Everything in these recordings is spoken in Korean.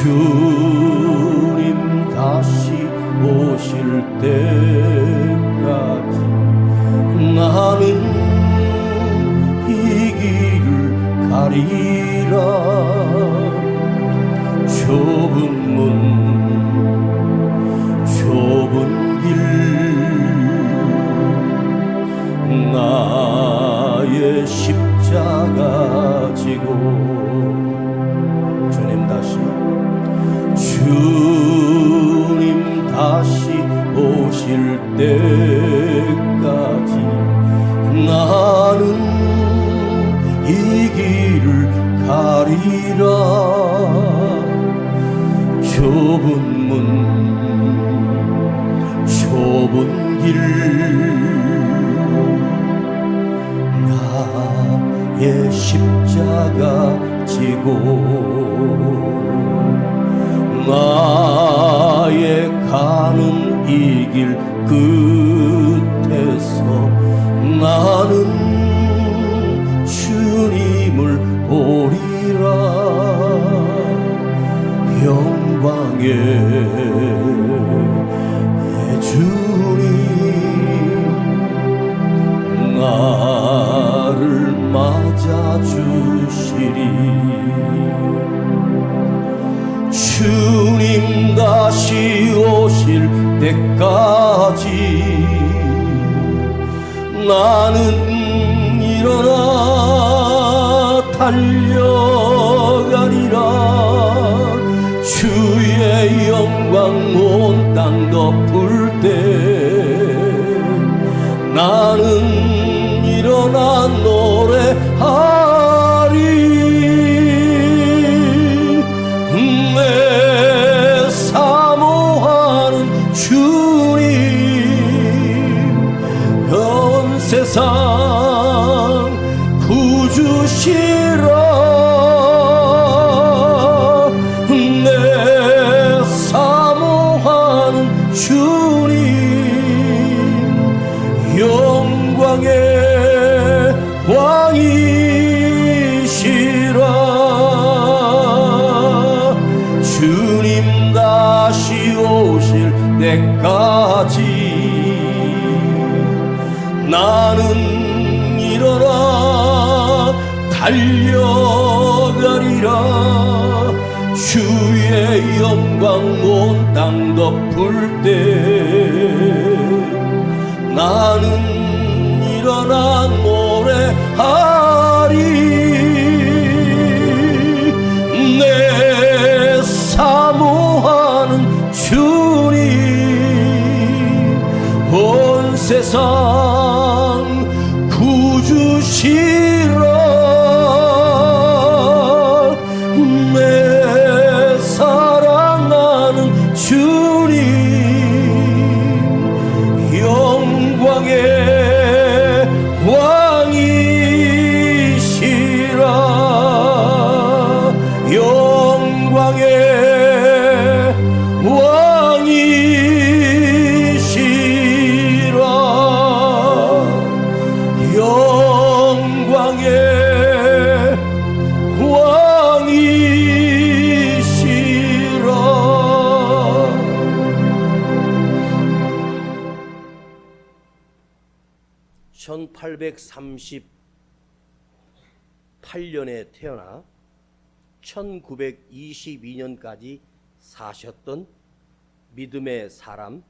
주님 다시 오실 때까지 나는 이 길을 가리라. 좁은 문 좁은 길 나의 십자가 지고 주님 다시 오실 때까지 나는 이 길을 가리라. 좁은 문 좁은 길 나의 십자가 지고 나의 가는 이 길 끝에서 나는 주님을 보리라. 영광의 주님 나를 맞아주시리. 주님 다시 오실 때까지 나는 일어나 달려가리라. 주의 영광 온 땅 덮을 때 나는 일어나 노래하리. 내 사모하는 주님 온 세상 구주시라. 내 사모하는 주님 영광의 왕이시라. 주님 다시 오실 때까지 나는 일어나 달려가리라. 주의 영광 온 땅 덮을 때 나는 일어나 노래하리. 내 사모하는 주님 온 세상 구주시라. 내 사랑하는 주님 영광의 왕이시라. 영광의 왕이시라. 영광의 왕이시라. 1838년에 태어나 1922년까지 사셨던 믿음의 사람,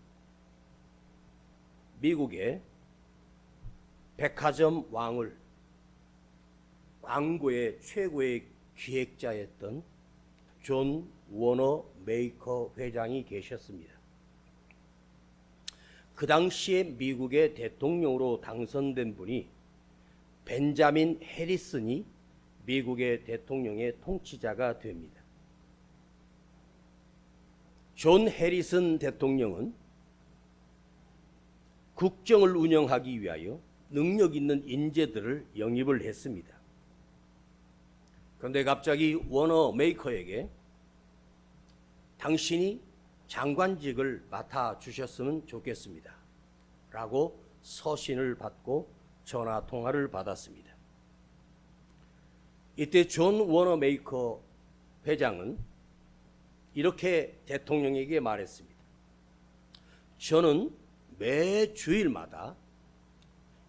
미국의 백화점 왕을 광고의 최고의 기획자였던 존 워너 메이커 회장이 계셨습니다. 그 당시에 미국의 대통령으로 당선된 분이 벤자민 해리슨이 미국의 대통령의 통치자가 됩니다. 존 해리슨 대통령은 국정을 운영하기 위하여 능력 있는 인재들을 영입을 했습니다. 그런데 갑자기 워너 메이커에게 당신이 장관직을 맡아주셨으면 좋겠습니다 라고 서신을 받고 전화 통화를 받았습니다. 이때 존 워너 메이커 회장은 이렇게 대통령에게 말했습니다. 저는 매 주일마다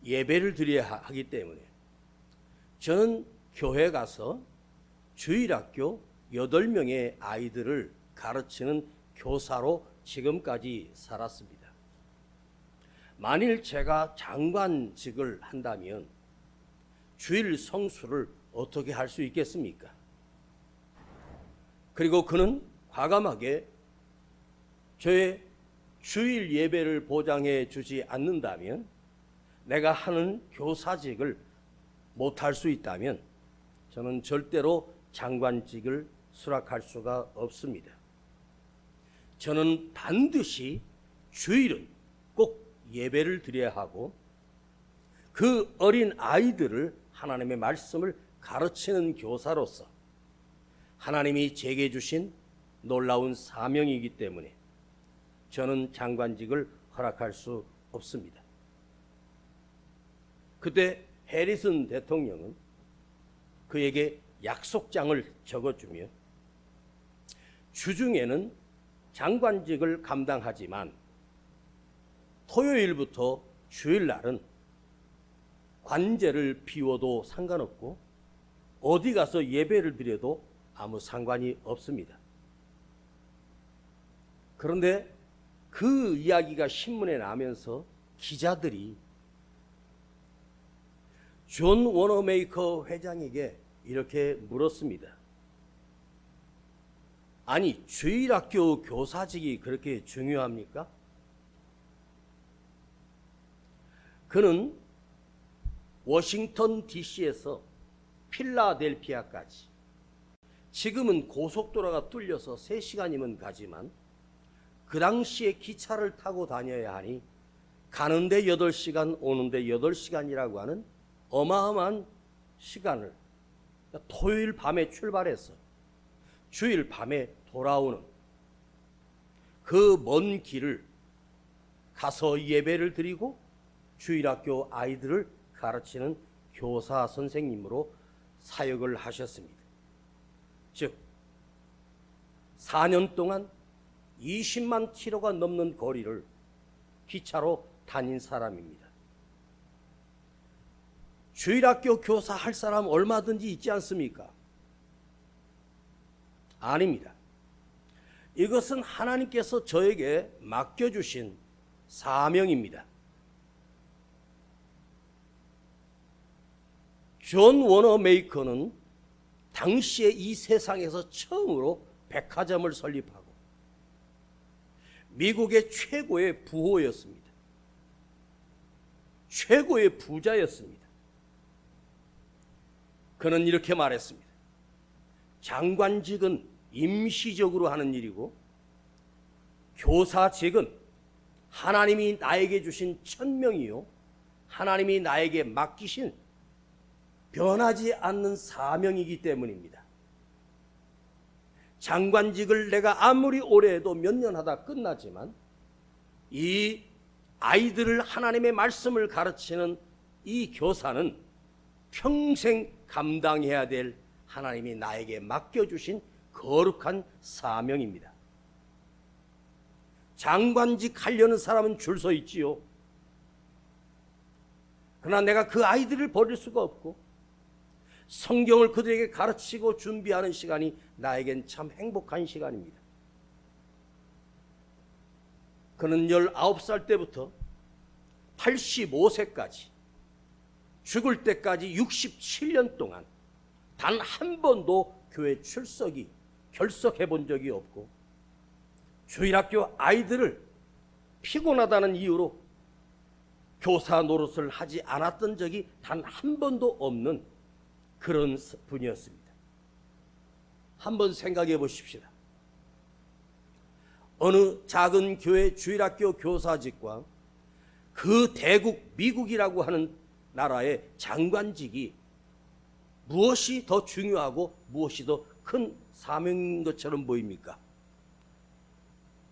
예배를 드려야 하기 때문에 저는 교회 가서 주일학교 8명의 아이들을 가르치는 교사로 지금까지 살았습니다. 만일 제가 장관직을 한다면 주일 성수를 어떻게 할 수 있겠습니까? 그리고 그는 과감하게 저의 주일 예배를 보장해 주지 않는다면, 내가 하는 교사직을 못할 수 있다면 저는 절대로 장관직을 수락할 수가 없습니다. 저는 반드시 주일은 꼭 예배를 드려야 하고 그 어린 아이들을 하나님의 말씀을 가르치는 교사로서 하나님이 제게 주신 놀라운 사명이기 때문에 저는 장관직을 허락할 수 없습니다. 그때 해리슨 대통령은 그에게 약속장을 적어주며 주중에는 장관직을 감당하지만 토요일부터 주일날은 관제를 비워도 상관없고 어디 가서 예배를 드려도 아무 상관이 없습니다. 그런데 그 이야기가 신문에 나면서 기자들이 존 워너메이커 회장에게 이렇게 물었습니다. 아니, 주일학교 교사직이 그렇게 중요합니까? 그는 워싱턴 DC에서 필라델피아까지, 지금은 고속도로가 뚫려서 3시간이면 가지만 그 당시에 기차를 타고 다녀야 하니 가는데 8시간, 오는데 8시간이라고 하는 어마어마한 시간을 토요일 밤에 출발해서 주일 밤에 돌아오는 그 먼 길을 가서 예배를 드리고 주일학교 아이들을 가르치는 교사 선생님으로 사역을 하셨습니다. 즉 4년 동안 20만 킬로가 넘는 거리를 기차로 다닌 사람입니다. 주일학교 교사 할 사람 얼마든지 있지 않습니까? 아닙니다. 이것은 하나님께서 저에게 맡겨주신 사명입니다. 존 워너메이커는 당시에 이 세상에서 처음으로 백화점을 설립하고 미국의 최고의 부호였습니다. 최고의 부자였습니다. 그는 이렇게 말했습니다. 장관직은 임시적으로 하는 일이고 교사직은 하나님이 나에게 주신 천명이요, 하나님이 나에게 맡기신 변하지 않는 사명이기 때문입니다. 장관직을 내가 아무리 오래 해도 몇 년 하다 끝나지만 이 아이들을 하나님의 말씀을 가르치는 이 교사는 평생 감당해야 될 하나님이 나에게 맡겨주신 거룩한 사명입니다. 장관직 하려는 사람은 줄 서 있지요. 그러나 내가 그 아이들을 버릴 수가 없고 성경을 그들에게 가르치고 준비하는 시간이 나에겐 참 행복한 시간입니다. 그는 19살 때부터 85세까지 죽을 때까지 67년 동안 단 한 번도 교회 결석해 본 적이 없고 주일학교 아이들을 피곤하다는 이유로 교사 노릇을 하지 않았던 적이 단 한 번도 없는 그런 분이었습니다. 한번 생각해 보십시오. 어느 작은 교회 주일학교 교사직과 그 대국 미국이라고 하는 나라의 장관직이 무엇이 더 중요하고 무엇이 더 큰 사명인 것처럼 보입니까?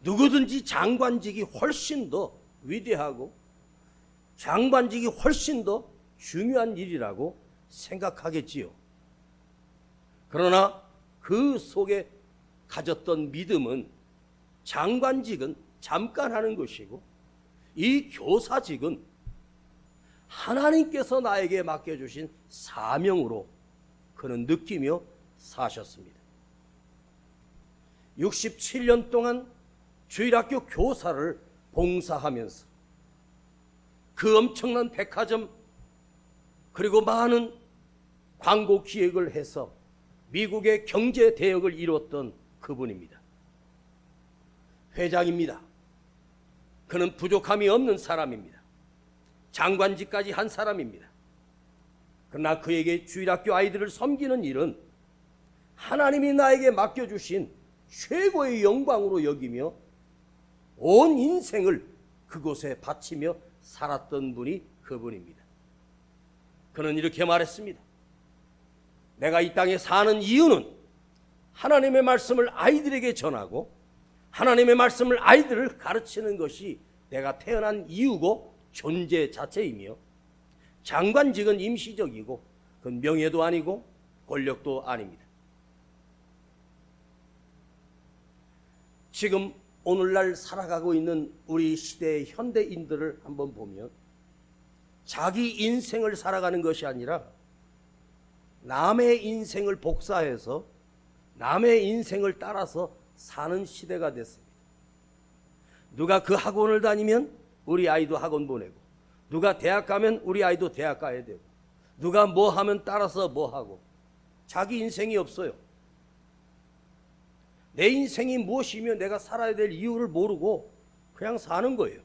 누구든지 장관직이 훨씬 더 위대하고 장관직이 훨씬 더 중요한 일이라고 생각하겠지요. 그러나 그 속에 가졌던 믿음은 장관직은 잠깐 하는 것이고 이 교사직은 하나님께서 나에게 맡겨주신 사명으로 그는 느끼며 사셨습니다. 67년 동안 주일학교 교사를 봉사하면서 그 엄청난 백화점 그리고 많은 광고 기획을 해서 미국의 경제 대역을 이뤘던 그분입니다. 회장입니다. 그는 부족함이 없는 사람입니다. 장관직까지 한 사람입니다. 그러나 그에게 주일학교 아이들을 섬기는 일은 하나님이 나에게 맡겨주신 최고의 영광으로 여기며 온 인생을 그곳에 바치며 살았던 분이 그분입니다. 그는 이렇게 말했습니다. 내가 이 땅에 사는 이유는 하나님의 말씀을 아이들에게 전하고 하나님의 말씀을 아이들을 가르치는 것이 내가 태어난 이유고 존재 자체이며 장관직은 임시적이고 그건 명예도 아니고 권력도 아닙니다. 지금 오늘날 살아가고 있는 우리 시대의 현대인들을 한번 보면 자기 인생을 살아가는 것이 아니라 남의 인생을 복사해서 남의 인생을 따라서 사는 시대가 됐습니다. 누가 그 학원을 다니면 우리 아이도 학원 보내고, 누가 대학 가면 우리 아이도 대학 가야 되고, 누가 뭐 하면 따라서 뭐 하고, 자기 인생이 없어요. 내 인생이 무엇이며 내가 살아야 될 이유를 모르고 그냥 사는 거예요.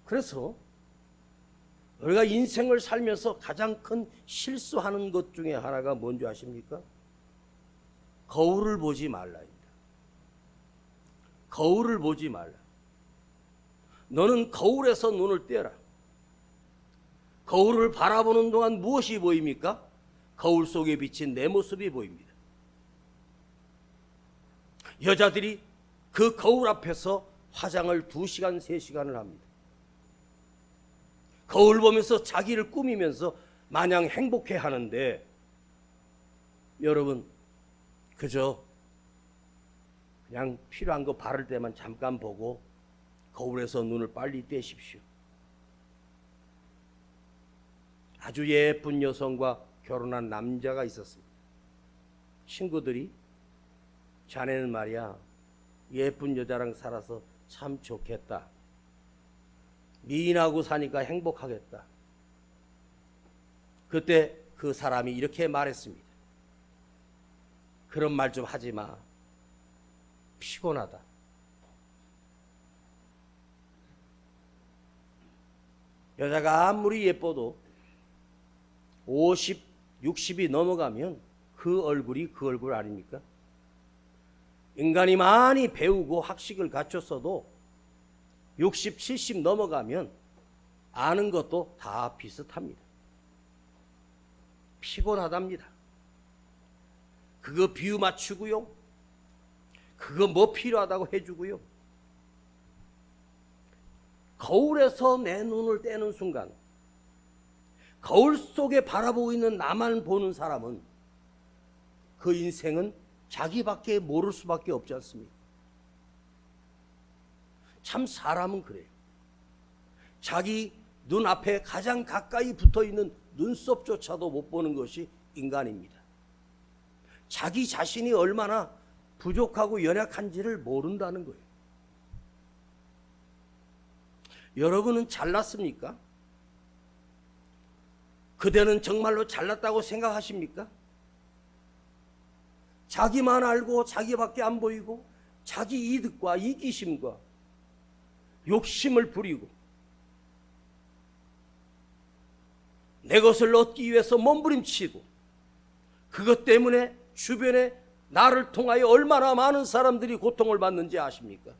그래서 우리가 인생을 살면서 가장 큰 실수하는 것 중에 하나가 뭔지 아십니까? 거울을 보지 말라입니다. 거울을 보지 말라. 너는 거울에서 눈을 떼라. 거울을 바라보는 동안 무엇이 보입니까? 거울 속에 비친 내 모습이 보입니다. 여자들이 그 거울 앞에서 화장을 2시간, 3시간을 합니다. 거울 보면서 자기를 꾸미면서 마냥 행복해 하는데 여러분 그저 그냥 필요한 거 바를 때만 잠깐 보고 거울에서 눈을 빨리 떼십시오. 아주 예쁜 여성과 결혼한 남자가 있었습니다. 친구들이 자네는 말이야 예쁜 여자랑 살아서 참 좋겠다. 미인하고 사니까 행복하겠다. 그때 그 사람이 이렇게 말했습니다. 그런 말 좀 하지 마. 피곤하다. 여자가 아무리 예뻐도 50, 60이 넘어가면 그 얼굴이 그 얼굴 아닙니까? 인간이 많이 배우고 학식을 갖췄어도 60, 70 넘어가면 아는 것도 다 비슷합니다. 피곤하답니다. 그거 비유 맞추고요. 그거 뭐 필요하다고 해주고요. 거울에서 내 눈을 떼는 순간 거울 속에 바라보고 있는 나만 보는 사람은 그 인생은 자기밖에 모를 수밖에 없지 않습니까? 참 사람은 그래요. 자기 눈앞에 가장 가까이 붙어있는 눈썹조차도 못 보는 것이 인간입니다. 자기 자신이 얼마나 부족하고 연약한지를 모른다는 거예요. 여러분은 잘났습니까? 그대는 정말로 잘났다고 생각하십니까? 자기만 알고 자기밖에 안 보이고 자기 이득과 이기심과 욕심을 부리고 내 것을 얻기 위해서 몸부림치고 그것 때문에 주변에 나를 통하여 얼마나 많은 사람들이 고통을 받는지 아십니까?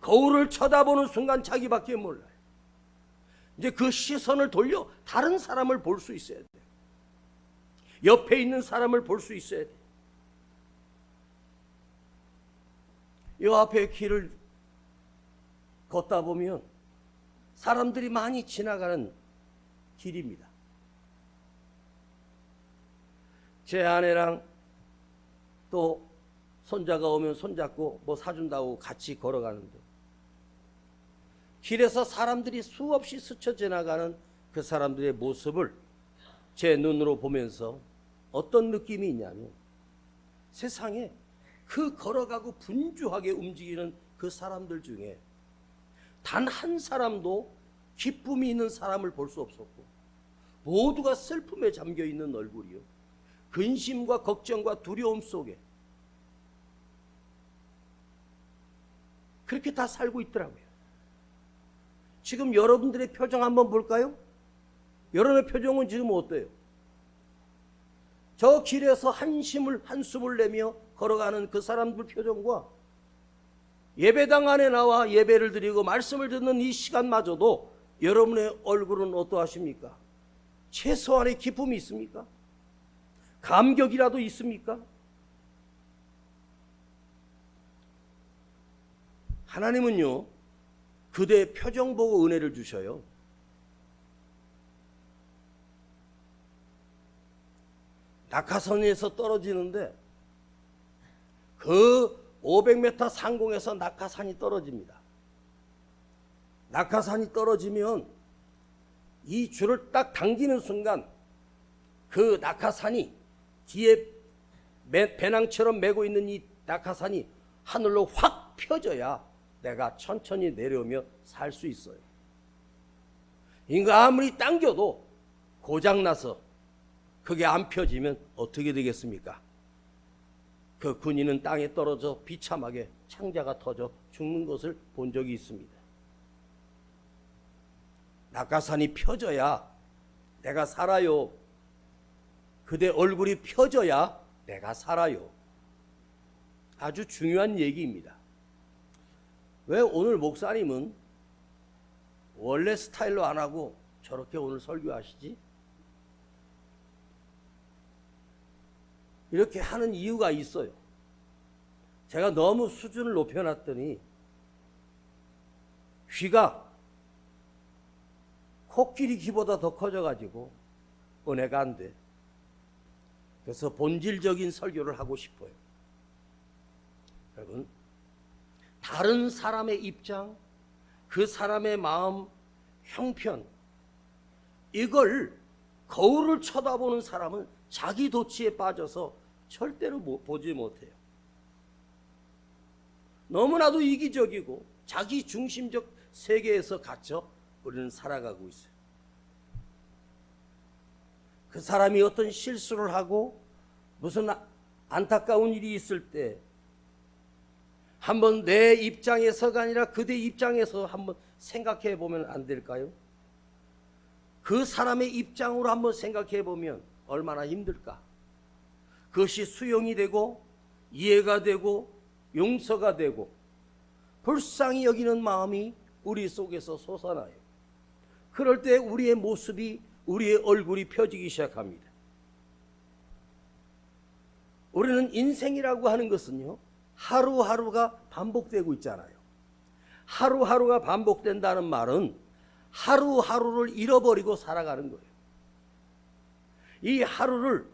거울을 쳐다보는 순간 자기밖에 몰라요. 이제 그 시선을 돌려 다른 사람을 볼 수 있어야 돼요. 옆에 있는 사람을 볼 수 있어야 돼요. 이 앞에 길을 걷다 보면 사람들이 많이 지나가는 길입니다. 제 아내랑 또 손자가 오면 손잡고 뭐 사준다고 같이 걸어가는데 길에서 사람들이 수없이 스쳐 지나가는 그 사람들의 모습을 제 눈으로 보면서 어떤 느낌이 있냐면 세상에 그 걸어가고 분주하게 움직이는 그 사람들 중에 단 한 사람도 기쁨이 있는 사람을 볼 수 없었고 모두가 슬픔에 잠겨 있는 얼굴이요. 근심과 걱정과 두려움 속에 그렇게 다 살고 있더라고요. 지금 여러분들의 표정 한번 볼까요? 여러분의 표정은 지금 어때요? 저 길에서 한숨을 내며 걸어가는 그 사람들 표정과 예배당 안에 나와 예배를 드리고 말씀을 듣는 이 시간마저도 여러분의 얼굴은 어떠하십니까? 최소한의 기쁨이 있습니까? 감격이라도 있습니까? 하나님은요, 그대의 표정 보고 은혜를 주셔요. 낙하산에서 떨어지는데 그 500m 상공에서 낙하산이 떨어집니다. 낙하산이 떨어지면 이 줄을 딱 당기는 순간 그 낙하산이 뒤에 배낭처럼 메고 있는 이 낙하산이 하늘로 확 펴져야 내가 천천히 내려오며 살 수 있어요. 인가 아무리 당겨도 고장나서 그게 안 펴지면 어떻게 되겠습니까? 그 군인은 땅에 떨어져 비참하게 창자가 터져 죽는 것을 본 적이 있습니다. 낙하산이 펴져야 내가 살아요. 그대 얼굴이 펴져야 내가 살아요. 아주 중요한 얘기입니다. 왜 오늘 목사님은 원래 스타일로 안 하고 저렇게 오늘 설교하시지? 이렇게 하는 이유가 있어요. 제가 너무 수준을 높여놨더니 귀가 코끼리 귀보다 더 커져가지고 은혜가 안 돼. 그래서 본질적인 설교를 하고 싶어요. 여러분, 다른 사람의 입장, 그 사람의 마음, 형편, 이걸 거울을 쳐다보는 사람은 자기 도취에 빠져서 절대로 보지 못해요. 너무나도 이기적이고 자기 중심적 세계에서 갇혀 우리는 살아가고 있어요. 그 사람이 어떤 실수를 하고 무슨 안타까운 일이 있을 때 한번 내 입장에서가 아니라 그대 입장에서 한번 생각해 보면 안 될까요? 그 사람의 입장으로 한번 생각해 보면 얼마나 힘들까? 그것이 수용이 되고 이해가 되고 용서가 되고 불쌍히 여기는 마음이 우리 속에서 솟아나요. 그럴 때 우리의 모습이, 우리의 얼굴이 펴지기 시작합니다. 우리는 인생이라고 하는 것은요, 하루하루가 반복되고 있잖아요. 하루하루가 반복된다는 말은 하루하루를 잃어버리고 살아가는 거예요. 이 하루를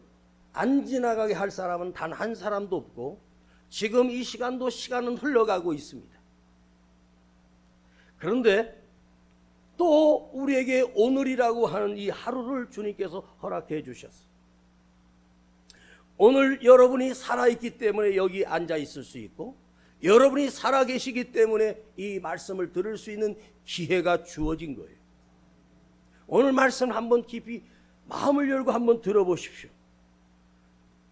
안 지나가게 할 사람은 단 한 사람도 없고 지금 이 시간도 시간은 흘러가고 있습니다. 그런데 또 우리에게 오늘이라고 하는 이 하루를 주님께서 허락해 주셨어요. 오늘 여러분이 살아있기 때문에 여기 앉아 있을 수 있고 여러분이 살아계시기 때문에 이 말씀을 들을 수 있는 기회가 주어진 거예요. 오늘 말씀 한번 깊이 마음을 열고 한번 들어보십시오.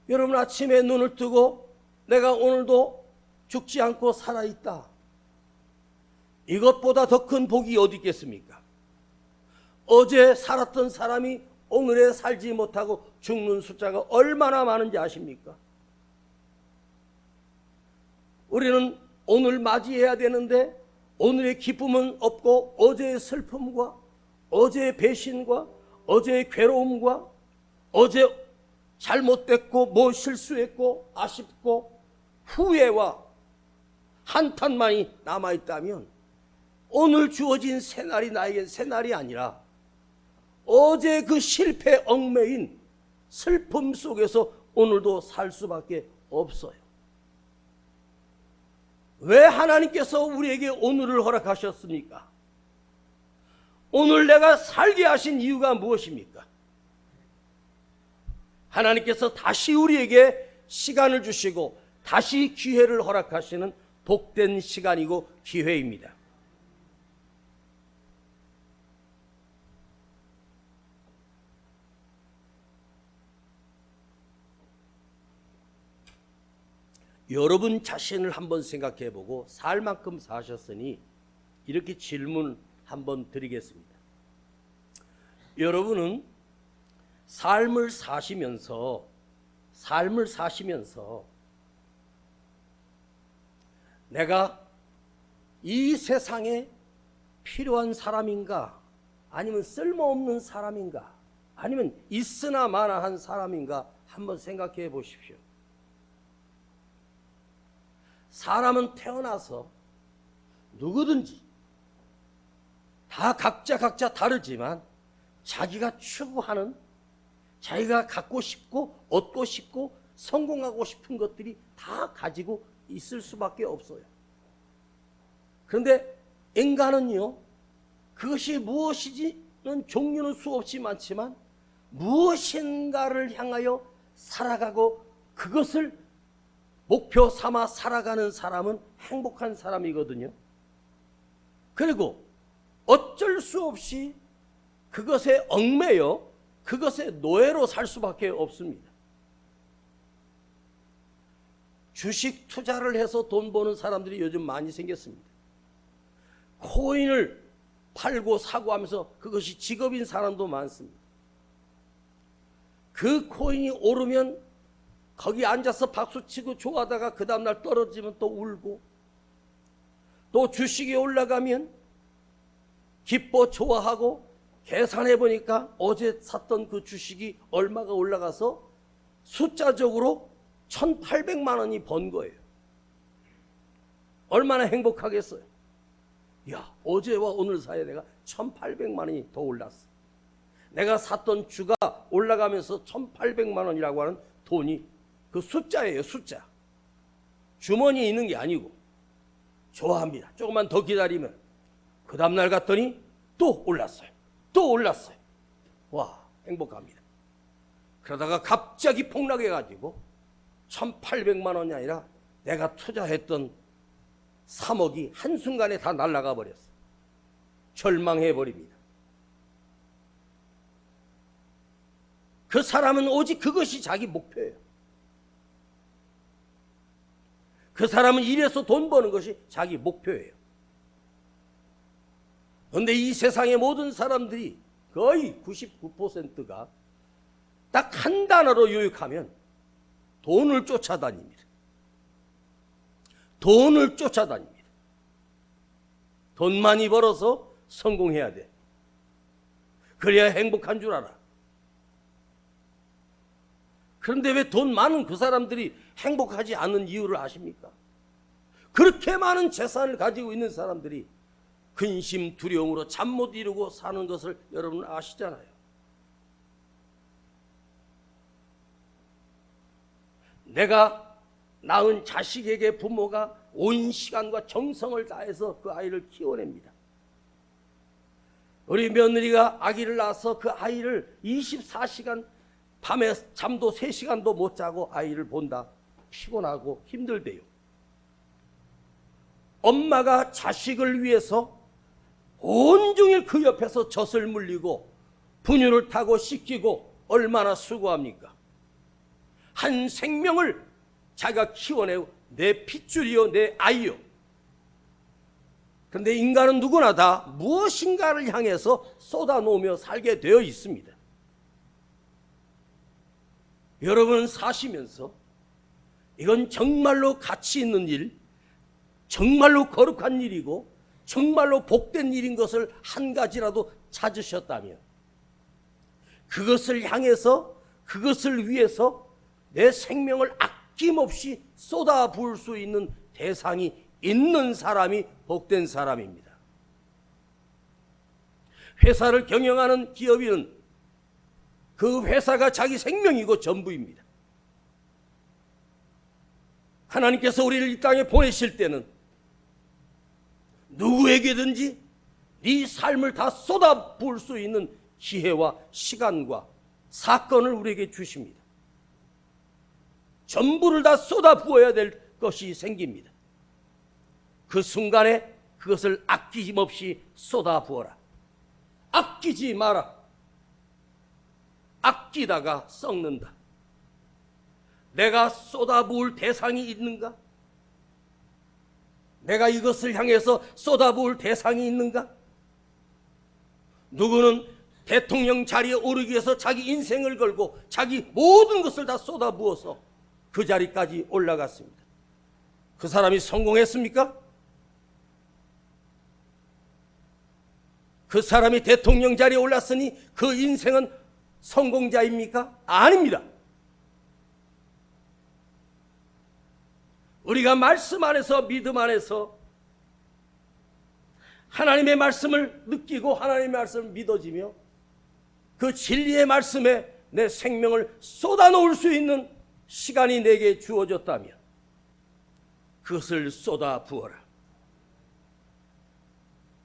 여러분 아침에 눈을 뜨고 내가 오늘도 죽지 않고 살아있다. 이것보다 더 큰 복이 어디 있겠습니까? 어제 살았던 사람이 오늘에 살지 못하고 죽는 숫자가 얼마나 많은지 아십니까? 우리는 오늘 맞이해야 되는데 오늘의 기쁨은 없고 어제의 슬픔과 어제의 배신과 어제의 괴로움과 어제 잘못됐고 뭐 실수했고 아쉽고 후회와 한탄만이 남아있다면 오늘 주어진 새날이 나에겐 새날이 아니라 어제 그 실패 얽매인 슬픔 속에서 오늘도 살 수밖에 없어요. 왜 하나님께서 우리에게 오늘을 허락하셨습니까? 오늘 내가 살게 하신 이유가 무엇입니까? 하나님께서 다시 우리에게 시간을 주시고 다시 기회를 허락하시는 복된 시간이고 기회입니다. 여러분 자신을 한번 생각해 보고 살 만큼 사셨으니 이렇게 질문 한번 드리겠습니다. 여러분은 삶을 사시면서 내가 이 세상에 필요한 사람인가, 아니면 쓸모없는 사람인가, 아니면 있으나 마나한 사람인가 한번 생각해 보십시오. 사람은 태어나서 누구든지 다 각자 다르지만 자기가 추구하는, 자기가 갖고 싶고 얻고 싶고 성공하고 싶은 것들이 다 가지고 있을 수밖에 없어요. 그런데 인간은요, 그것이 무엇이지는 종류는 수없이 많지만 무엇인가를 향하여 살아가고 그것을 목표 삼아 살아가는 사람은 행복한 사람이거든요. 그리고 어쩔 수 없이 그것에 얽매여 그것의 노예로 살 수밖에 없습니다. 주식 투자를 해서 돈 버는 사람들이 요즘 많이 생겼습니다. 코인을 팔고 사고 하면서 그것이 직업인 사람도 많습니다. 그 코인이 오르면 거기 앉아서 박수치고 좋아하다가 그 다음날 떨어지면 또 울고, 또 주식이 올라가면 기뻐 좋아하고, 계산해 보니까 어제 샀던 그 주식이 얼마가 올라가서 숫자적으로 1,800만 원이 번 거예요. 얼마나 행복하겠어요. 야, 어제와 오늘 사이에 내가 1,800만 원이 더 올랐어. 내가 샀던 주가 올라가면서 1,800만 원이라고 하는 돈이 그 숫자예요, 숫자. 주머니에 있는 게 아니고. 좋아합니다. 조금만 더 기다리면 그 다음날 갔더니 또 올랐어요. 또 올랐어요. 와, 행복합니다. 그러다가 갑자기 폭락해가지고 1,800만 원이 아니라 내가 투자했던 3억이 한순간에 다 날아가 버렸어. 절망해버립니다. 그 사람은 오직 그것이 자기 목표예요. 그 사람은 일해서 돈 버는 것이 자기 목표예요. 그런데 이 세상의 모든 사람들이 거의 99%가 딱 한 단어로 요약하면 돈을 쫓아다닙니다. 돈을 쫓아다닙니다. 돈 많이 벌어서 성공해야 돼. 그래야 행복한 줄 알아. 그런데 왜 돈 많은 그 사람들이 행복하지 않은 이유를 아십니까? 그렇게 많은 재산을 가지고 있는 사람들이 근심 두려움으로 잠 못 이루고 사는 것을 여러분 아시잖아요. 내가 낳은 자식에게 부모가 온 시간과 정성을 다해서 그 아이를 키워냅니다. 우리 며느리가 아기를 낳아서 그 아이를 24시간 밤에 잠도 3시간도 못 자고 아이를 본다. 피곤하고 힘들대요. 엄마가 자식을 위해서 온종일 그 옆에서 젖을 물리고 분유를 타고 씻기고 얼마나 수고합니까? 한 생명을 자기가 키워내고 내 핏줄이요, 내 아이요. 그런데 인간은 누구나 다 무엇인가를 향해서 쏟아놓으며 살게 되어 있습니다. 여러분 사시면서 이건 정말로 가치 있는 일, 정말로 거룩한 일이고 정말로 복된 일인 것을 한 가지라도 찾으셨다면 그것을 향해서, 그것을 위해서 내 생명을 아낌없이 쏟아 부을 수 있는 대상이 있는 사람이 복된 사람입니다. 회사를 경영하는 기업인은 그 회사가 자기 생명이고 전부입니다. 하나님께서 우리를 이 땅에 보내실 때는 누구에게든지 네 삶을 다 쏟아부을 수 있는 기회와 시간과 사건을 우리에게 주십니다. 전부를 다 쏟아부어야 될 것이 생깁니다. 그 순간에 그것을 아낌없이 쏟아부어라. 아끼지 마라. 아끼다가 썩는다. 내가 쏟아부을 대상이 있는가? 내가 이것을 향해서 쏟아부을 대상이 있는가? 누구는 대통령 자리에 오르기 위해서 자기 인생을 걸고 자기 모든 것을 다 쏟아부어서 그 자리까지 올라갔습니다. 그 사람이 성공했습니까? 그 사람이 대통령 자리에 올랐으니 그 인생은 성공자입니까? 아닙니다. 우리가 말씀 안에서, 믿음 안에서 하나님의 말씀을 느끼고 하나님의 말씀을 믿어지며 그 진리의 말씀에 내 생명을 쏟아놓을 수 있는 시간이 내게 주어졌다면 그것을 쏟아부어라.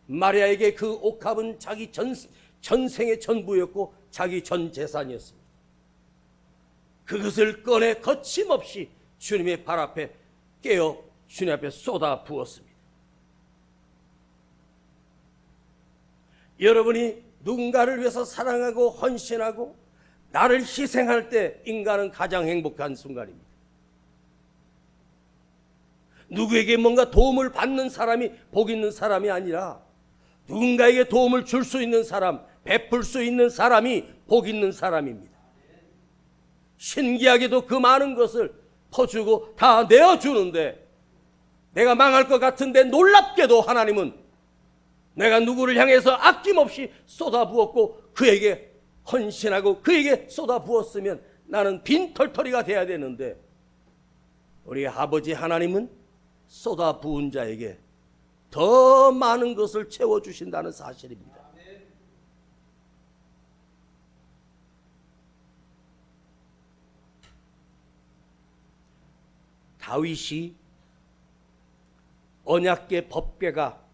마리아에게 그 옥합은 자기 전생의 전부였고 자기 전 재산이었습니다. 그것을 꺼내 거침없이 주님의 발 앞에 깨어 주님 앞에 쏟아 부었습니다. 여러분이 누군가를 위해서 사랑하고 헌신하고 나를 희생할 때 인간은 가장 행복한 순간입니다. 누구에게 뭔가 도움을 받는 사람이 복 있는 사람이 아니라 누군가에게 도움을 줄 수 있는 사람, 베풀 수 있는 사람이 복 있는 사람입니다. 신기하게도 그 많은 것을 퍼주고 다 내어주는데 내가 망할 것 같은데 놀랍게도 하나님은 내가 누구를 향해서 아낌없이 쏟아부었고 그에게 헌신하고 그에게 쏟아부었으면 나는 빈털터리가 돼야 되는데 우리 아버지 하나님은 쏟아부은 자에게 더 많은 것을 채워주신다는 사실입니다. 다윗이 언약궤 법궤가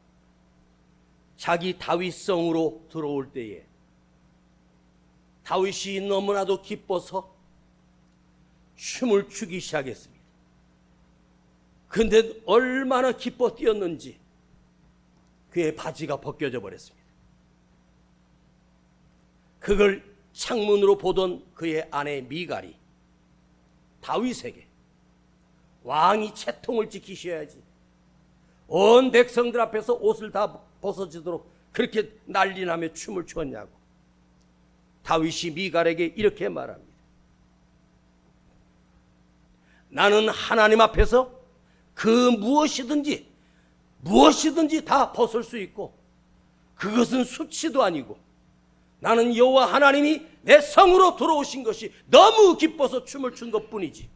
자기 다윗성으로 들어올 때에 다윗이 너무나도 기뻐서 춤을 추기 시작했습니다. 그런데 얼마나 기뻐 뛰었는지 그의 바지가 벗겨져 버렸습니다. 그걸 창문으로 보던 그의 아내 미갈이 다윗에게 왕이 채통을 지키셔야지 온 백성들 앞에서 옷을 다 벗어지도록 그렇게 난리나며 춤을 추었냐고 다윗이 미갈에게 이렇게 말합니다. 나는 하나님 앞에서 그 무엇이든지 다 벗을 수 있고 그것은 수치도 아니고 나는 여호와 하나님이 내 성으로 들어오신 것이 너무 기뻐서 춤을 춘 것뿐이지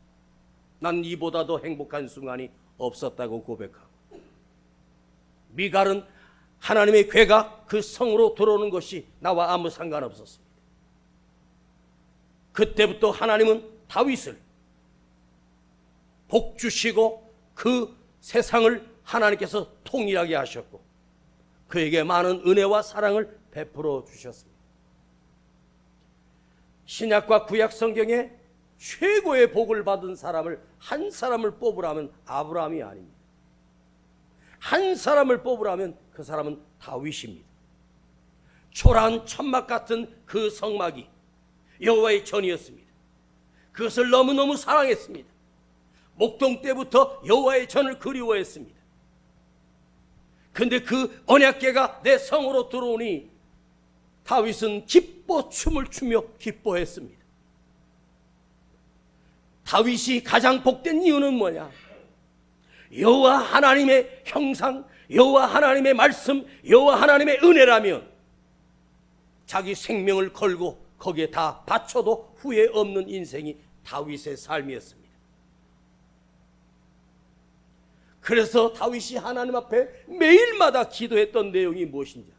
난 이보다 더 행복한 순간이 없었다고 고백하고 미갈은 하나님의 궤가 그 성으로 들어오는 것이 나와 아무 상관없었습니다. 그때부터 하나님은 다윗을 복 주시고 그 세상을 하나님께서 통일하게 하셨고 그에게 많은 은혜와 사랑을 베풀어 주셨습니다. 신약과 구약 성경에 최고의 복을 받은 사람을 한 사람을 뽑으라면 아브라함이 아닙니다. 한 사람을 뽑으라면 그 사람은 다윗입니다. 초라한 천막 같은 그 성막이 여호와의 전이었습니다. 그것을 너무너무 사랑했습니다. 목동 때부터 여호와의 전을 그리워했습니다. 그런데 그 언약궤가 내 성으로 들어오니 다윗은 기뻐 춤을 추며 기뻐했습니다. 다윗이 가장 복된 이유는 뭐냐? 여호와 하나님의 형상, 여호와 하나님의 말씀, 여호와 하나님의 은혜라면 자기 생명을 걸고 거기에 다 바쳐도 후회 없는 인생이 다윗의 삶이었습니다. 그래서 다윗이 하나님 앞에 매일마다 기도했던 내용이 무엇인지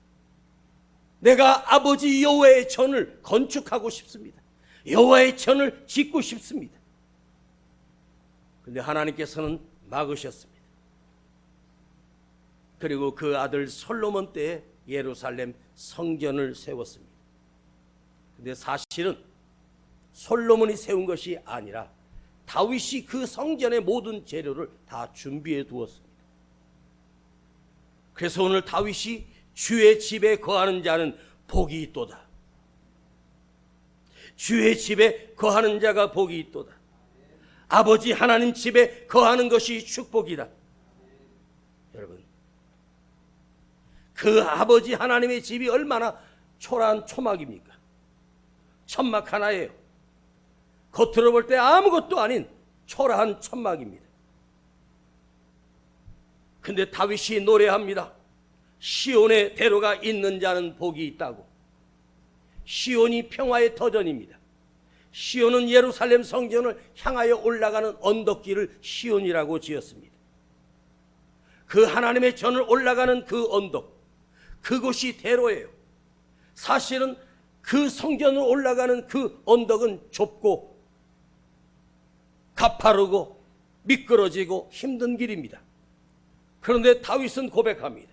내가 아버지 여호와의 전을 건축하고 싶습니다. 여호와의 전을 짓고 싶습니다. 그런데 하나님께서는 막으셨습니다. 그리고 그 아들 솔로몬 때에 예루살렘 성전을 세웠습니다. 그런데 사실은 솔로몬이 세운 것이 아니라 다윗이 그 성전의 모든 재료를 다 준비해 두었습니다. 그래서 오늘 다윗이 주의 집에 거하는 자는 복이 있도다. 주의 집에 거하는 자가 복이 있도다. 아버지 하나님 집에 거하는 것이 축복이다. 여러분, 그 아버지 하나님의 집이 얼마나 초라한 초막입니까? 천막 하나예요. 겉으로 볼 때 아무것도 아닌 초라한 천막입니다. 근데 다윗이 노래합니다. 시온의 대로가 있는 자는 복이 있다고. 시온이 평화의 터전입니다. 시온은 예루살렘 성전을 향하여 올라가는 언덕길을 시온이라고 지었습니다. 그 하나님의 전을 올라가는 그 언덕, 그곳이 대로예요. 사실은 그 성전으로 올라가는 그 언덕은 좁고 가파르고 미끄러지고 힘든 길입니다. 그런데 다윗은 고백합니다.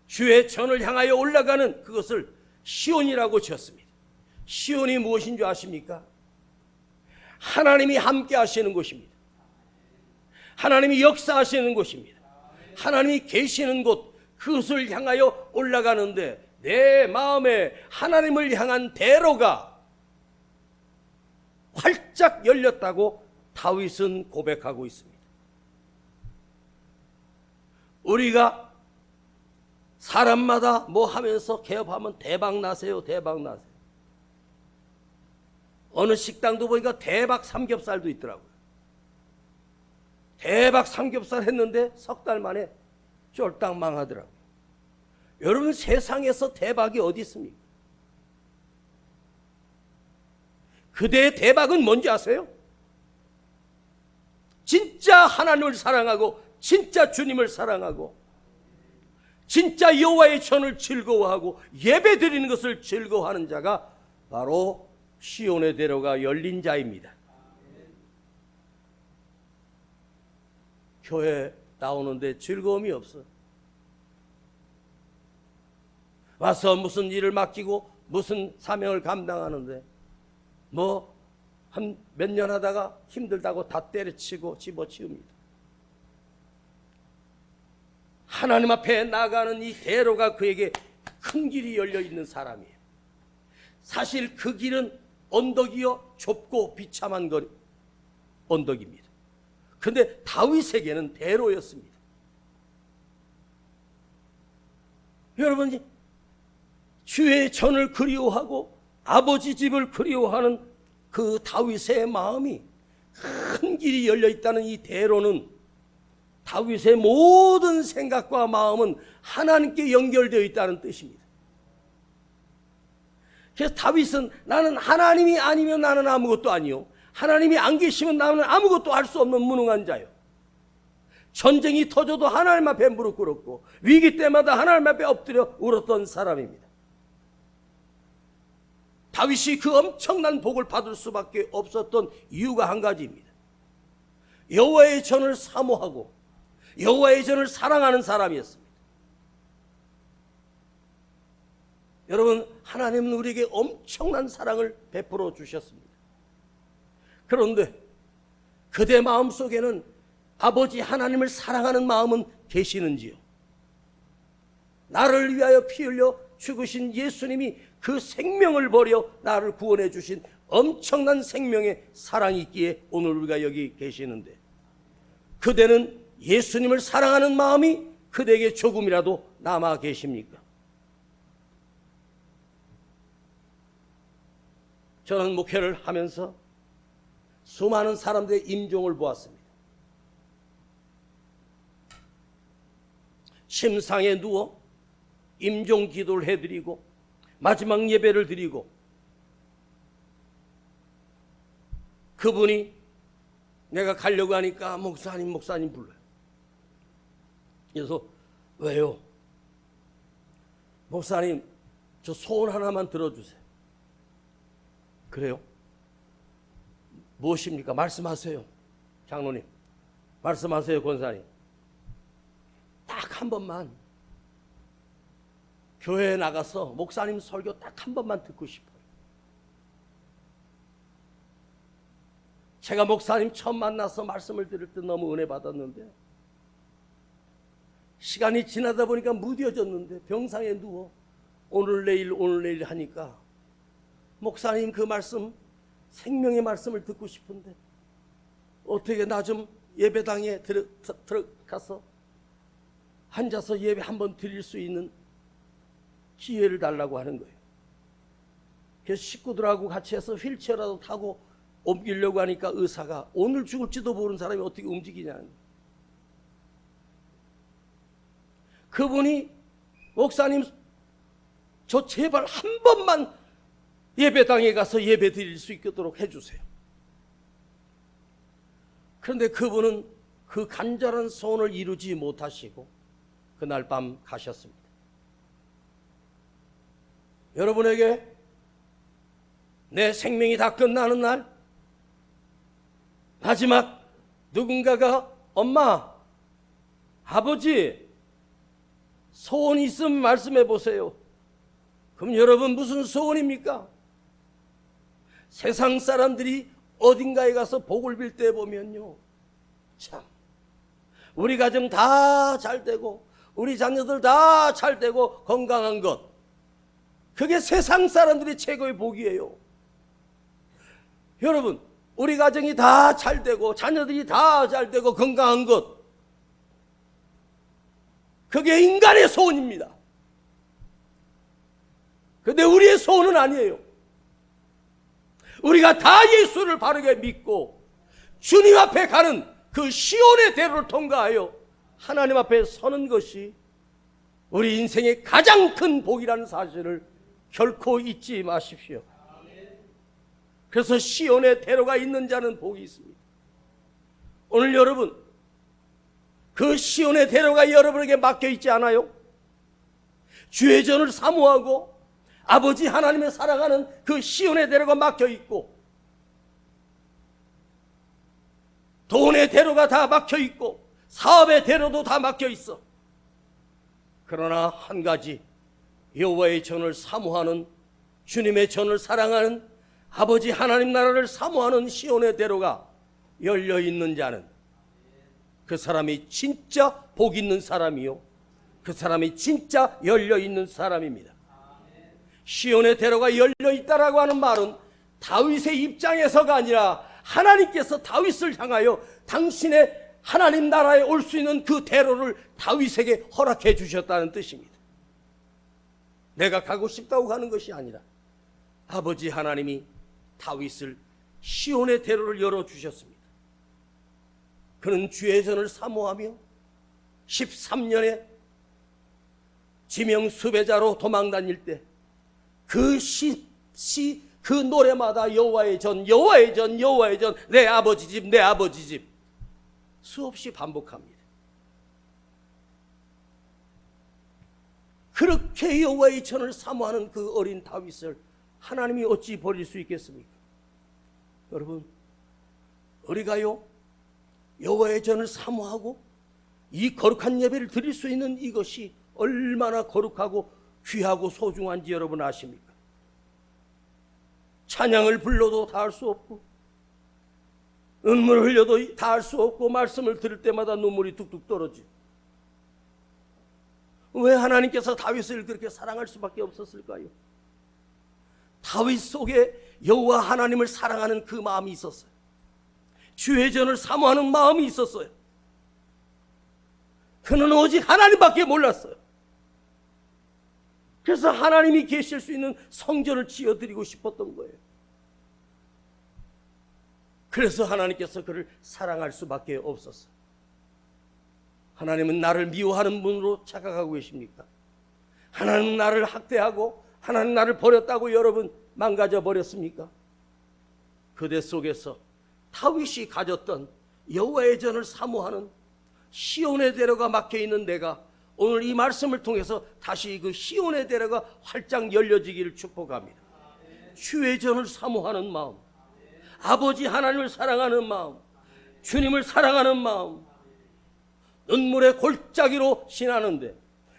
주의 전을 향하여 올라가는 그것을 시온이라고 지었습니다. 시온이 무엇인 줄 아십니까? 하나님이 함께 하시는 곳입니다. 하나님이 역사하시는 곳입니다. 하나님이 계시는 곳, 그것을 향하여 올라가는데 내 마음에 하나님을 향한 대로가 활짝 열렸다고 다윗은 고백하고 있습니다. 우리가 사람마다 뭐 하면서 개업하면 대박 나세요, 대박 나세요. 어느 식당도 보니까 대박 삼겹살도 있더라고요. 대박 삼겹살 했는데 석 달 만에 쫄딱 망하더라고요. 여러분, 세상에서 대박이 어디 있습니까? 그대의 대박은 뭔지 아세요? 진짜 하나님을 사랑하고 진짜 주님을 사랑하고 진짜 여호와의 전을 즐거워하고 예배 드리는 것을 즐거워하는 자가 바로 시온의 대로가 열린 자입니다. 교회 나오는데 즐거움이 없어. 와서 무슨 일을 맡기고 무슨 사명을 감당하는데 뭐 한 몇 년 하다가 힘들다고 다 때려치고 집어치웁니다. 하나님 앞에 나가는 이 대로가 그에게 큰 길이 열려 있는 사람이에요. 사실 그 길은 언덕이요 좁고 비참한 언덕입니다. 그런데 다윗에게는 대로였습니다. 여러분, 주의 전을 그리워하고 아버지 집을 그리워하는 그 다윗의 마음이 큰 길이 열려 있다는 이 대로는 다윗의 모든 생각과 마음은 하나님께 연결되어 있다는 뜻입니다. 그래서 다윗은 나는 하나님이 아니면 나는 아무것도 아니요, 하나님이 안 계시면 나는 아무것도 할 수 없는 무능한 자요. 전쟁이 터져도 하나님 앞에 무릎 꿇었고 위기 때마다 하나님 앞에 엎드려 울었던 사람입니다. 다윗이 그 엄청난 복을 받을 수밖에 없었던 이유가 한 가지입니다. 여호와의 전을 사모하고 여호와의 전을 사랑하는 사람이었습니다. 여러분, 하나님은 우리에게 엄청난 사랑을 베풀어 주셨습니다. 그런데 그대 마음속에는 아버지 하나님을 사랑하는 마음은 계시는지요? 나를 위하여 피 흘려 죽으신 예수님이 그 생명을 버려 나를 구원해 주신 엄청난 생명의 사랑이 있기에 오늘 우리가 여기 계시는데, 그대는 예수님을 사랑하는 마음이 그대에게 조금이라도 남아 계십니까? 저는 목회를 하면서 수많은 사람들의 임종을 보았습니다. 침상에 누워 임종 기도를 해드리고 마지막 예배를 드리고 그분이 내가 가려고 하니까 목사님 불러요. 그래서 왜요? 목사님, 저 소원 하나만 들어주세요. 그래요? 무엇입니까? 말씀하세요. 장로님 말씀하세요. 권사님 딱 한 번만 교회에 나가서 목사님 설교 딱 한 번만 듣고 싶어요. 제가 목사님 처음 만나서 말씀을 들을 때 너무 은혜 받았는데 시간이 지나다 보니까 무뎌졌는데 병상에 누워 오늘 내일 하니까 목사님 그 말씀 생명의 말씀을 듣고 싶은데 어떻게 나 좀 예배당에 들어가서 앉아서 예배 한번 드릴 수 있는 기회를 달라고 하는 거예요. 그래서 식구들하고 같이 해서 휠체어라도 타고 옮기려고 하니까 의사가 오늘 죽을지도 모르는 사람이 어떻게 움직이냐는 거예요. 그분이 목사님 저 제발 한 번만 예배당에 가서 예배 드릴 수 있도록 해주세요. 그런데 그분은 그 간절한 소원을 이루지 못하시고 그날 밤 가셨습니다. 여러분에게 내 생명이 다 끝나는 날 마지막 누군가가 엄마, 아버지 소원이 있으면 말씀해 보세요. 그럼 여러분 무슨 소원입니까? 세상 사람들이 어딘가에 가서 복을 빌 때 보면요, 참 우리 가정 다 잘되고 우리 자녀들 다 잘되고 건강한 것, 그게 세상 사람들이 최고의 복이에요. 여러분 우리 가정이 다 잘되고 자녀들이 다 잘되고 건강한 것, 그게 인간의 소원입니다. 그런데 우리의 소원은 아니에요. 우리가 다 예수를 바르게 믿고 주님 앞에 가는 그 시온의 대로를 통과하여 하나님 앞에 서는 것이 우리 인생의 가장 큰 복이라는 사실을 결코 잊지 마십시오. 그래서 시온의 대로가 있는 자는 복이 있습니다. 오늘 여러분 그 시온의 대로가 여러분에게 맡겨 있지 않아요? 주의 전을 사모하고 아버지 하나님을 살아가는 그 시온의 대로가 막혀 있고 돈의 대로가 다 막혀 있고 사업의 대로도 다 막혀 있어. 그러나 한 가지, 여호와의 전을 사모하는, 주님의 전을 사랑하는, 아버지 하나님 나라를 사모하는 시온의 대로가 열려 있는 자는 그 사람이 진짜 복 있는 사람이요, 그 사람이 진짜 열려 있는 사람입니다. 시온의 대로가 열려 있다라고 하는 말은 다윗의 입장에서가 아니라 하나님께서 다윗을 향하여 당신의 하나님 나라에 올 수 있는 그 대로를 다윗에게 허락해 주셨다는 뜻입니다. 내가 가고 싶다고 가는 것이 아니라 아버지 하나님이 다윗을 시온의 대로를 열어주셨습니다. 그는 주의 전을 사모하며 13년의 지명 수배자로 도망다닐 때 그 노래마다 여호와의 전, 여호와의 전, 여호와의 전, 내 아버지 집, 내 아버지 집 수없이 반복합니다. 그렇게 여호와의 전을 사모하는 그 어린 다윗을 하나님이 어찌 버릴 수 있겠습니까? 여러분, 우리가요 여호와의 전을 사모하고 이 거룩한 예배를 드릴 수 있는 이것이 얼마나 거룩하고 귀하고 소중한지 여러분 아십니까? 찬양을 불러도 다 할 수 없고 눈물을 흘려도 다 할 수 없고 말씀을 들을 때마다 눈물이 뚝뚝 떨어지고, 왜 하나님께서 다윗을 그렇게 사랑할 수밖에 없었을까요? 다윗 속에 여호와 하나님을 사랑하는 그 마음이 있었어요. 주의 전을 사모하는 마음이 있었어요. 그는 오직 하나님밖에 몰랐어요. 그래서 하나님이 계실 수 있는 성전을 지어드리고 싶었던 거예요. 그래서 하나님께서 그를 사랑할 수밖에 없었어요. 하나님은 나를 미워하는 분으로 착각하고 계십니까? 하나님은 나를 학대하고 하나님 나를 버렸다고 여러분 망가져 버렸습니까? 그대 속에서 다윗이 가졌던 여호와의 전을 사모하는 시온의 대로가 막혀있는 내가 오늘 이 말씀을 통해서 다시 그 시온의 대로가 활짝 열려지기를 축복합니다. 주의 전을 사모하는 마음, 아버지 하나님을 사랑하는 마음, 주님을 사랑하는 마음, 눈물의 골짜기로 지나는데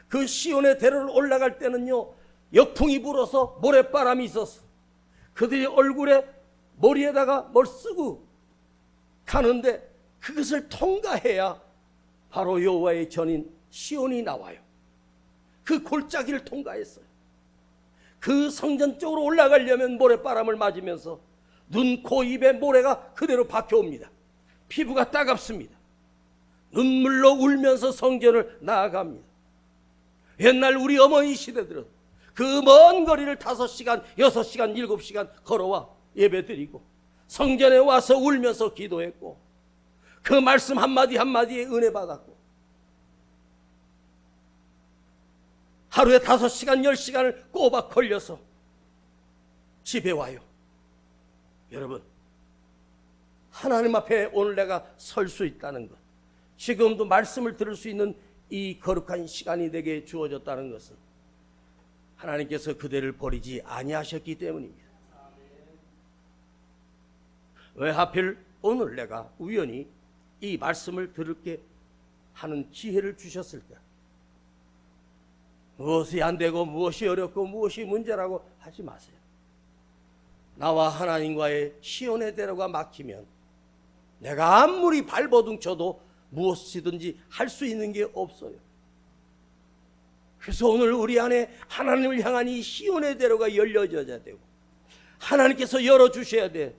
그 시온의 대로를 올라갈 때는요, 역풍이 불어서 모래바람이 있었어. 그들이 얼굴에 머리에다가 뭘 쓰고 가는데 그것을 통과해야 바로 여호와의 전인 시온이 나와요. 그 골짜기를 통과했어요. 그 성전 쪽으로 올라가려면 모래바람을 맞으면서 눈, 코, 입에 모래가 그대로 박혀옵니다. 피부가 따갑습니다. 눈물로 울면서 성전을 나아갑니다. 옛날 우리 어머니 시대들은 그 먼 거리를 5시간, 6시간, 7시간 걸어와 예배드리고 성전에 와서 울면서 기도했고 그 말씀 한마디 한마디에 은혜 받았고 하루에 5시간, 10시간을 꼬박 걸려서 집에 와요. 여러분, 하나님 앞에 오늘 내가 설 수 있다는 것, 지금도 말씀을 들을 수 있는 이 거룩한 시간이 내게 주어졌다는 것은 하나님께서 그대를 버리지 아니하셨기 때문입니다. 왜 하필 오늘 내가 우연히 이 말씀을 들을게 하는 지혜를 주셨을까? 무엇이 안 되고 무엇이 어렵고 무엇이 문제라고 하지 마세요. 나와 하나님과의 시온의 대로가 막히면 내가 아무리 발버둥 쳐도 무엇이든지 할 수 있는 게 없어요. 그래서 오늘 우리 안에 하나님을 향한 이 시온의 대로가 열려져야 되고 하나님께서 열어주셔야 돼.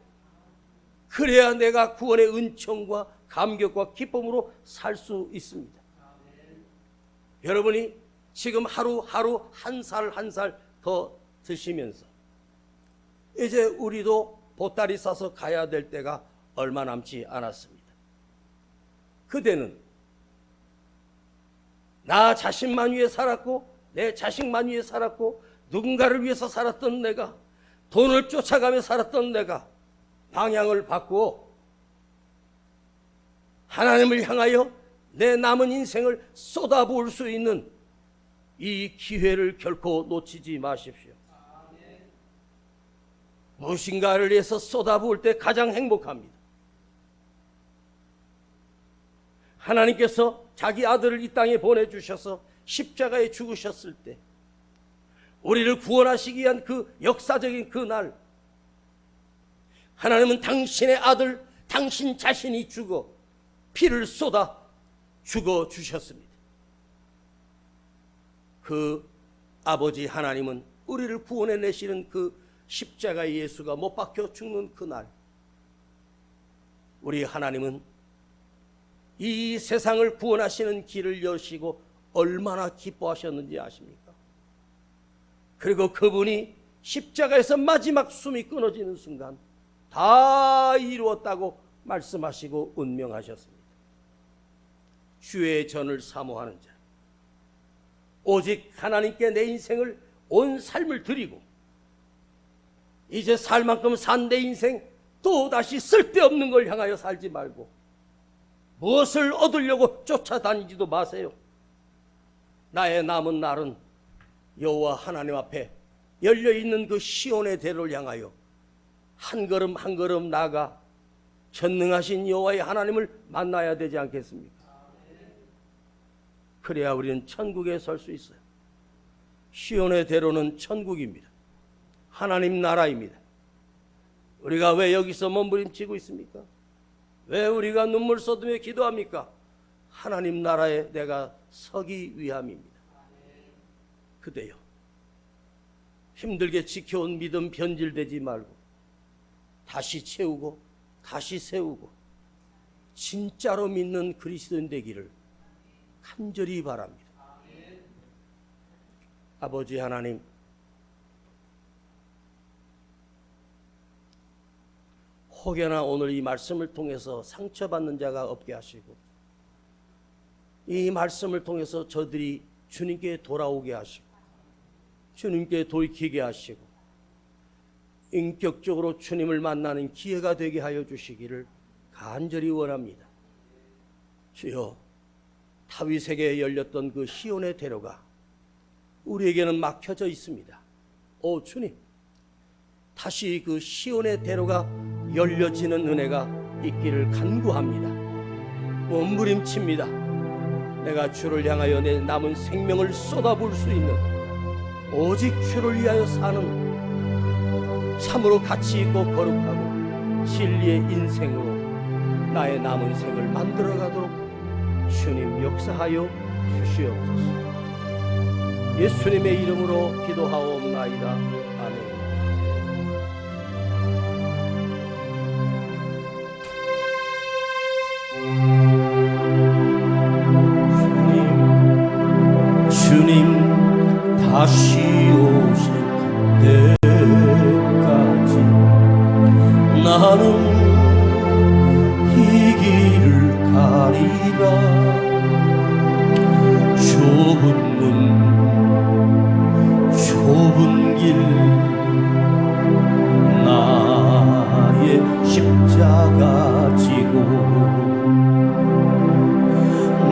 그래야 내가 구원의 은총과 감격과 기쁨으로 살 수 있습니다. 여러분이 지금 하루하루 한 살 한 살 더 드시면서 이제 우리도 보따리 싸서 가야 될 때가 얼마 남지 않았습니다. 그대는 나 자신만 위해 살았고 내 자식만 위해 살았고 누군가를 위해서 살았던 내가, 돈을 쫓아가며 살았던 내가 방향을 바꾸어 하나님을 향하여 내 남은 인생을 쏟아부을 수 있는 이 기회를 결코 놓치지 마십시오. 무엇인가를 위해서 쏟아부을 때 가장 행복합니다. 하나님께서 자기 아들을 이 땅에 보내주셔서 십자가에 죽으셨을 때 우리를 구원하시기 위한 그 역사적인 그날, 하나님은 당신의 아들 당신 자신이 죽어 피를 쏟아 죽어 주셨습니다. 그 아버지 하나님은 우리를 구원해 내시는 그 십자가의 예수가 못 박혀 죽는 그날, 우리 하나님은 이 세상을 구원하시는 길을 여시고 얼마나 기뻐하셨는지 아십니까? 그리고 그분이 십자가에서 마지막 숨이 끊어지는 순간 다 이루었다고 말씀하시고 운명하셨습니다. 주의 전을 사모하는 자, 오직 하나님께 내 인생을 온 삶을 드리고 이제 살 만큼 산 내 인생 또다시 쓸데없는 걸 향하여 살지 말고 무엇을 얻으려고 쫓아다니지도 마세요. 나의 남은 날은 여호와 하나님 앞에 열려있는 그 시온의 대로를 향하여 한 걸음 한 걸음 나아가 전능하신 여호와의 하나님을 만나야 되지 않겠습니까? 그래야 우리는 천국에 설 수 있어요. 시온의 대로는 천국입니다. 하나님 나라입니다. 우리가 왜 여기서 몸부림치고 있습니까? 왜 우리가 눈물 쏟으며 기도합니까? 하나님 나라에 내가 서기 위함입니다. 그대여, 힘들게 지켜온 믿음 변질되지 말고 다시 채우고 다시 세우고 진짜로 믿는 그리스도인 되기를 간절히 바랍니다. 아버지 하나님, 혹여나 오늘 이 말씀을 통해서 상처받는 자가 없게 하시고 이 말씀을 통해서 저들이 주님께 돌아오게 하시고 주님께 돌이키게 하시고 인격적으로 주님을 만나는 기회가 되게 하여 주시기를 간절히 원합니다. 주여, 다윗에게 열렸던 그 시온의 대로가 우리에게는 막혀져 있습니다. 오 주님, 다시 그 시온의 대로가 열려지는 은혜가 있기를 간구합니다. 몸부림칩니다. 내가 주를 향하여 내 남은 생명을 쏟아부을 수 있는, 오직 주를 위하여 사는 참으로 가치 있고 거룩하고 진리의 인생으로 나의 남은 생을 만들어가도록 주님 역사하여 주시옵소서. 예수님의 이름으로 기도하옵나이다. 아멘. 주님 다시 오실 때까지 나는 이 길을 가리라. 좁은 문 좁은 길 나의 십자가 지고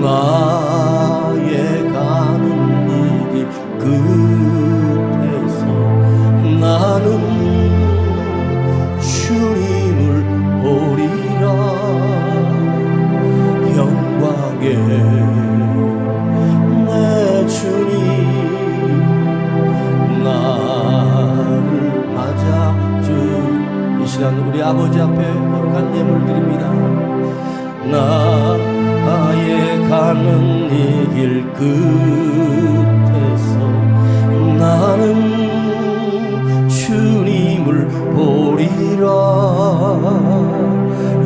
나의 가는 이 길 끝에서 나는 주님을 보리라. 영광의 내 주님 나를 맞아주. 이 시간 우리 아버지 앞에 거룩한 예물 드립니다. 나의 가는 이 길 끝에서 나는 주님을 보리라.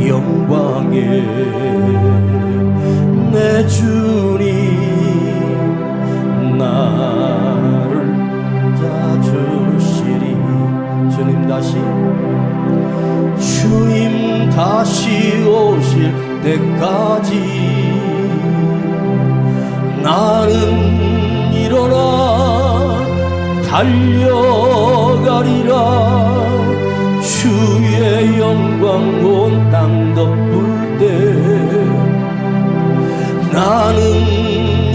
영광의 내 주님 나를 찾으시리. 주님 다시 오실 때까지 나는 일어나 달려가리라. 주의 영광 온 땅 덮을 때 나는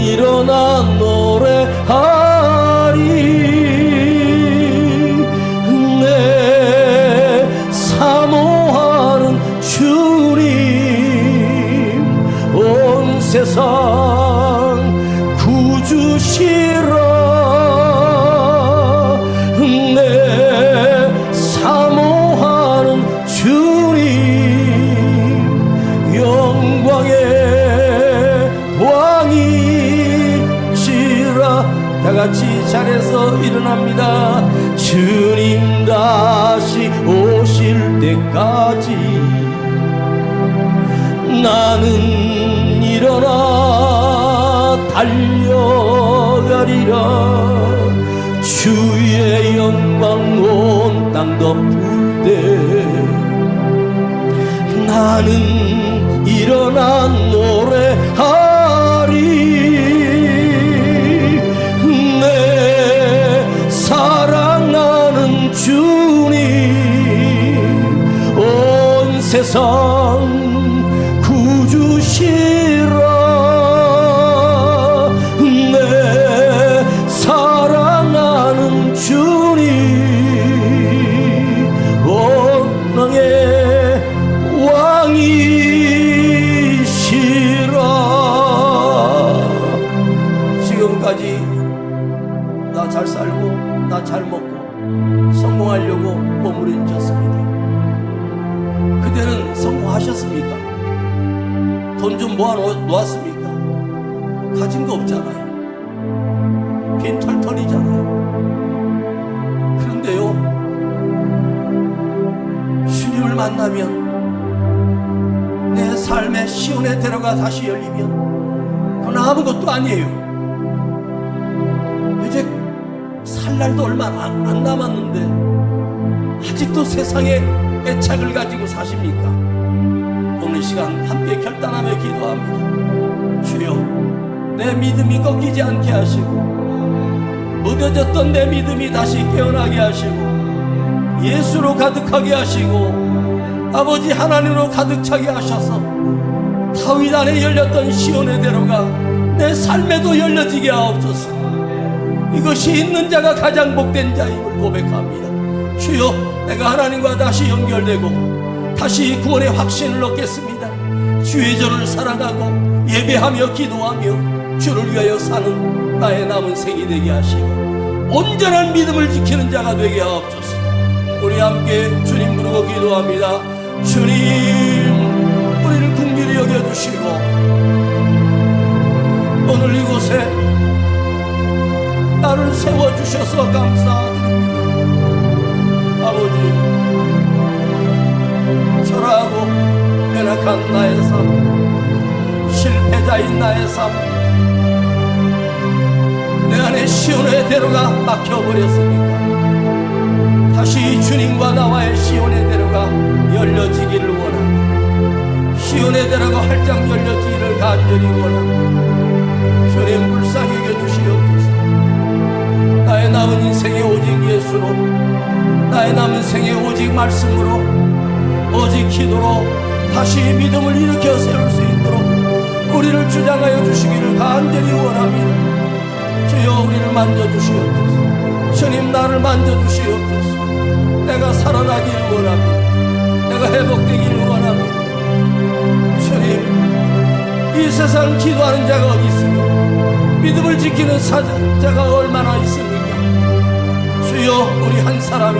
일어나 노래하리. 내 사모하는 주님 온 세상 구주시라. 내 사모하는 주님 영광의 왕이시라. 다같이 자리에서 일어납니다. 주님 다시 오실 때까지 나는 일어나 달려가리라. 주의 영광 온 땅 덮을 때 나는 일어나 노래하리. 내 사랑하는 주님 온 세상 구주시라. 내 사랑하는 주님 원망의 왕이시라. 지금까지 나 잘 살고 나 잘 먹고 성공하려고 몸부림쳤습니다. 그대는 성공하셨습니까? 돈 좀 모아 놓았습니까? 가진 거 없잖아요. 빈 털털이잖아요. 그런데요, 주님을 만나면 내 삶의 시온의 대로가 다시 열리면 그건 아무것도 아니에요. 이제 살 날도 얼마 안 남았는데 아직도 세상에 애착을 가지고 사십니까? 오늘 시간 함께 결단하며 기도합니다. 주여, 내 믿음이 꺾이지 않게 하시고 무뎌졌던 내 믿음이 다시 깨어나게 하시고 예수로 가득하게 하시고 아버지 하나님으로 가득 차게 하셔서 다윗 안에 열렸던 시온의 대로가 내 삶에도 열려지게 하옵소서. 이것이 있는 자가 가장 복된 자임을 고백합니다. 주여, 내가 하나님과 다시 연결되고 다시 구원의 확신을 얻겠습니다. 주의 전을 사랑하고 예배하며 기도하며 주를 위하여 사는 나의 남은 생이 되게 하시고 온전한 믿음을 지키는 자가 되게 하옵소서. 우리 함께 주님 부르고 기도합니다. 주님, 우리를 긍휼히 여겨주시고 오늘 이곳에 나를 세워주셔서 감사드립니다. 아버지, 초라하고 연약한 나의 삶, 실패자인 나의 삶, 내 안에 시온의 대로가 막혀버렸습니까? 다시 주님과 나와의 시온의 대로가 열려지기를 원합니다. 시온의 대로가 활짝 열려지기를 간절히 원합니다. 주님, 불쌍히 여겨주시옵소서. 나의 남은 인생에 오직 예수로, 나의 남은 생에 오직 말씀으로, 오직 기도로 다시 믿음을 일으켜 세울 수 있도록 우리를 주장하여 주시기를 간절히 원합니다. 주여, 우리를 만져주시옵소서. 주님, 나를 만져주시옵소서. 내가 살아나기를 원합니다. 내가 회복되기를 원합니다. 주님, 이 세상 기도하는 자가 어디 있습니까? 믿음을 지키는 자가 얼마나 있습니까? 주여, 우리 한 사람이,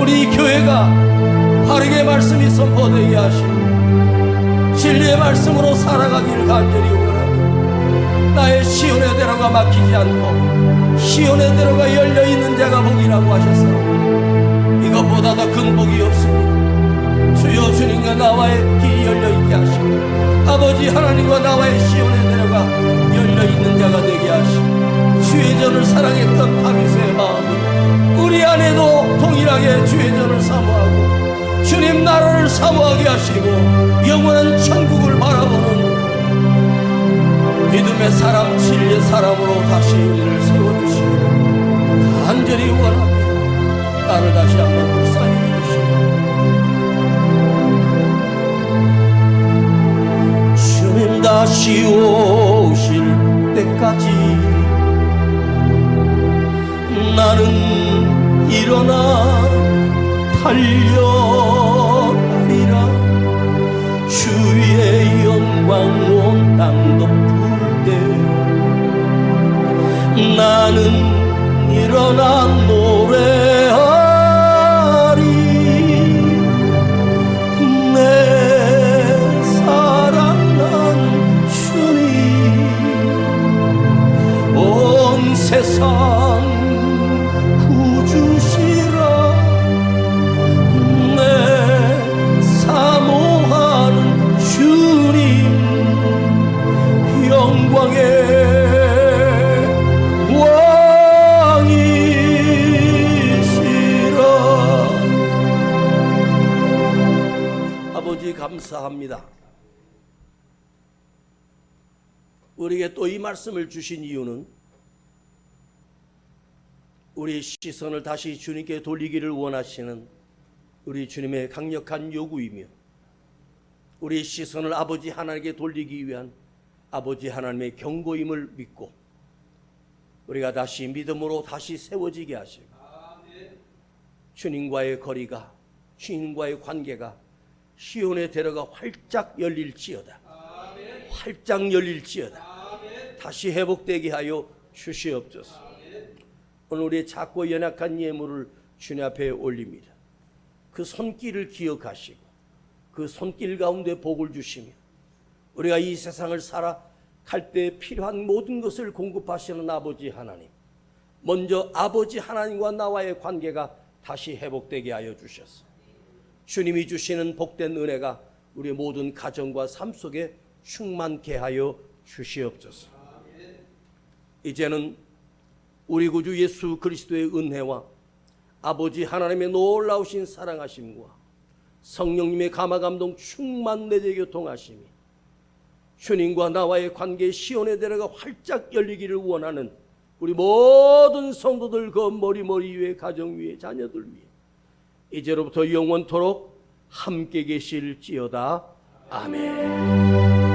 우리 교회가 바르게 말씀이 선포되게 하시고 진리의 말씀으로 살아가기를 간절히 원합니다. 나의 시온의 대로가 막히지 않고 시온의 대로가 열려있는 자가 복이라고 하셨사옵니다. 이것보다 더 큰 복이 없습니다. 주여, 주님과 나와의 길이 열려있게 하시고 아버지 하나님과 나와의 시온의 대로가 열려있는 자가 되게 하시고 주의 전을 사랑했던 다윗의 마음이 우리 안에도 동일하게 주의 전을 사모하고 주님 나라를 사모하게 하시고 영원한 천국을 바라보는 믿음의 사람, 진리의 사람으로 다시 우리를 세워주시기를 간절히 원합니다. 나를 다시 한번 불쌍히 해주시고 주님 다시 오실 때까지 나는 일어나 달려가리라. 주의 영광 온 땅 덮을 때 나는 일어나 노래하리. 내 사랑하는 주님 온 세상 구주시라. 내 사모하는 주님 영광의 왕이시라. 아버지 감사합니다. 우리에게 또 이 말씀을 주신 이유는 우리의 시선을 다시 주님께 돌리기를 원하시는 우리 주님의 강력한 요구이며 우리의 시선을 아버지 하나님께 돌리기 위한 아버지 하나님의 경고임을 믿고 우리가 다시 믿음으로 다시 세워지게 하시고 주님과의 거리가, 주님과의 관계가 시온의 대로가 활짝 열릴지어다. 활짝 열릴지어다. 다시 회복되게 하여 주시옵소서. 오늘 우리의 작고 연약한 예물을 주님 앞에 올립니다. 그 손길을 기억하시고 그 손길 가운데 복을 주시며 우리가 이 세상을 살아갈 때 필요한 모든 것을 공급하시는 아버지 하나님, 먼저 아버지 하나님과 나와의 관계가 다시 회복되게 하여 주셔서 주님이 주시는 복된 은혜가 우리 모든 가정과 삶 속에 충만케 하여 주시옵소서. 이제는 우리 구주 예수 그리스도의 은혜와 아버지 하나님의 놀라우신 사랑하심과 성령님의 감화감동 충만 내재 교통하심이 주님과 나와의 관계 시온의 대로가 활짝 열리기를 원하는 우리 모든 성도들 그 머리 위에 가정 위에 자녀들 위에 이제로부터 영원토록 함께 계실지어다. 아멘.